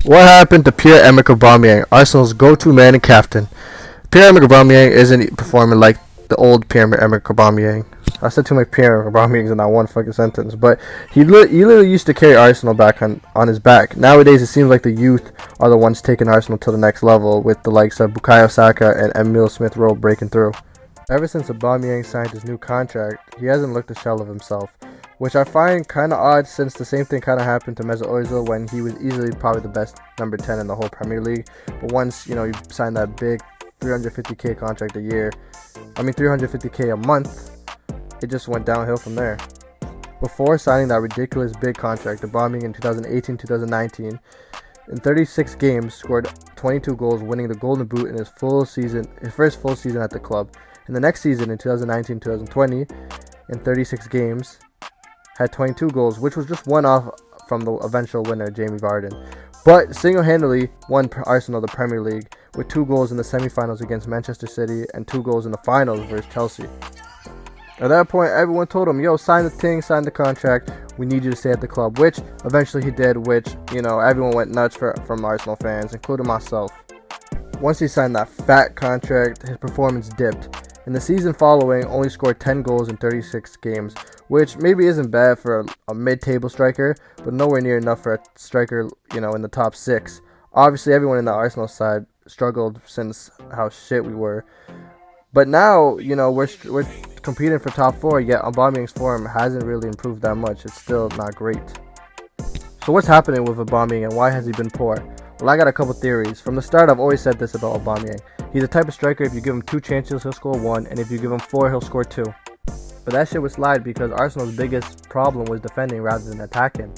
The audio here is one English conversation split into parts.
What happened to Pierre-Emerick Aubameyang, Arsenal's go-to man and captain? Pierre-Emerick Aubameyang isn't performing like the old Pierre-Emerick Aubameyang. I said too many Pierre-Emerick Aubameyangs in that one fucking sentence, but he literally used to carry Arsenal back on his back. Nowadays, it seems like the youth are the ones taking Arsenal to the next level, with the likes of Bukayo Saka and Emile Smith-Rowe breaking through. Ever since Aubameyang signed his new contract, he hasn't looked a shell of himself, which I find kind of odd since the same thing kind of happened to Mesut Ozil when he was easily probably the best number 10 in the whole Premier League. But once, you signed that big 350k contract a year, 350k a month, it just went downhill from there. Before signing that ridiculous big contract, Aubameyang in 2018-2019, in 36 games, scored 22 goals, winning the Golden Boot in his first full season at the club. In the next season, in 2019-2020, in 36 games, had 22 goals, which was just one off from the eventual winner, Jamie Vardy. But single-handedly won Arsenal the Premier League with 2 goals in the semi-finals against Manchester City and 2 goals in the finals versus Chelsea. At that point, everyone told him, yo, sign the contract, we need you to stay at the club, which eventually he did, which, everyone went nuts from Arsenal fans, including myself. Once he signed that fat contract, his performance dipped. In the season following, only scored 10 goals in 36 games, which maybe isn't bad for a mid-table striker, but nowhere near enough for a striker, in the top 6. Obviously, everyone in the Arsenal side struggled since how shit we were. But now, we're competing for top 4, yet Aubameyang's form hasn't really improved that much. It's still not great. So what's happening with Aubameyang and why has he been poor? Well, I got a couple theories. From the start, I've always said this about Aubameyang. He's the type of striker, if you give him 2 chances, he'll score 1, and if you give him 4, he'll score 2. But that shit would slide because Arsenal's biggest problem was defending rather than attacking.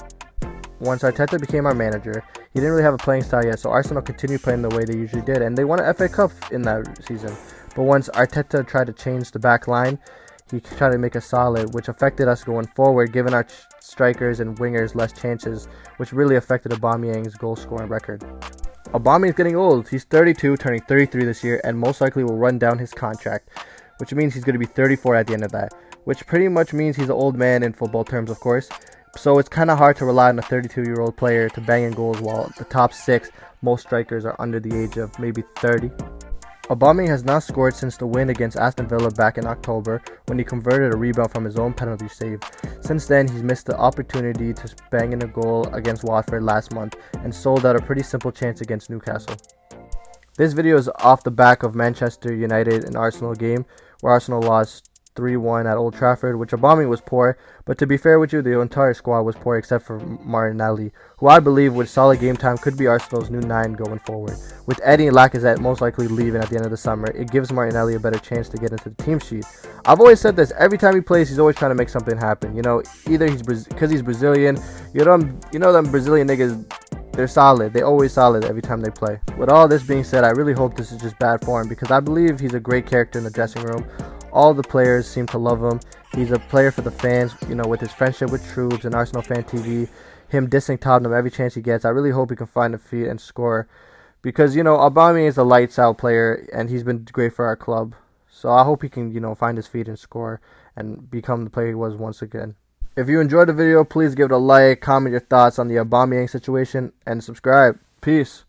Once Arteta became our manager, he didn't really have a playing style yet, so Arsenal continued playing the way they usually did, and they won an FA Cup in that season. But once Arteta tried to change the back line, he tried to make us solid, which affected us going forward, giving our strikers and wingers less chances, which really affected Aubameyang's goal-scoring record. Aubameyang's getting old. He's 32, turning 33 this year, and most likely will run down his contract, which means he's going to be 34 at the end of that, which pretty much means he's an old man in football terms, of course. So it's kind of hard to rely on a 32-year-old player to bang in goals while the top 6, most strikers, are under the age of maybe 30. Aubameyang has not scored since the win against Aston Villa back in October when he converted a rebound from his own penalty save. Since then, he's missed the opportunity to bang in a goal against Watford last month and sold out a pretty simple chance against Newcastle. This video is off the back of Manchester United and Arsenal game where Arsenal lost 3-1 at Old Trafford, which Aubameyang was poor, but to be fair with you, the entire squad was poor except for Martinelli, who I believe with solid game time could be Arsenal's new 9 going forward. With Eddie and Lacazette most likely leaving at the end of the summer, it gives Martinelli a better chance to get into the team sheet. I've always said this, every time he plays, he's always trying to make something happen. Either he's because he's Brazilian, them Brazilian niggas, they're solid. They're always solid every time they play. With all this being said, I really hope this is just bad form because I believe he's a great character in the dressing room. All the players seem to love him. He's a player for the fans, with his friendship with Troops and Arsenal Fan TV, him dissing Tottenham every chance he gets. I really hope he can find a feet and score because, Aubameyang is a lights out player and he's been great for our club. So I hope he can, find his feet and score and become the player he was once again. If you enjoyed the video, please give it a like, comment your thoughts on the Aubameyang situation, and subscribe. Peace.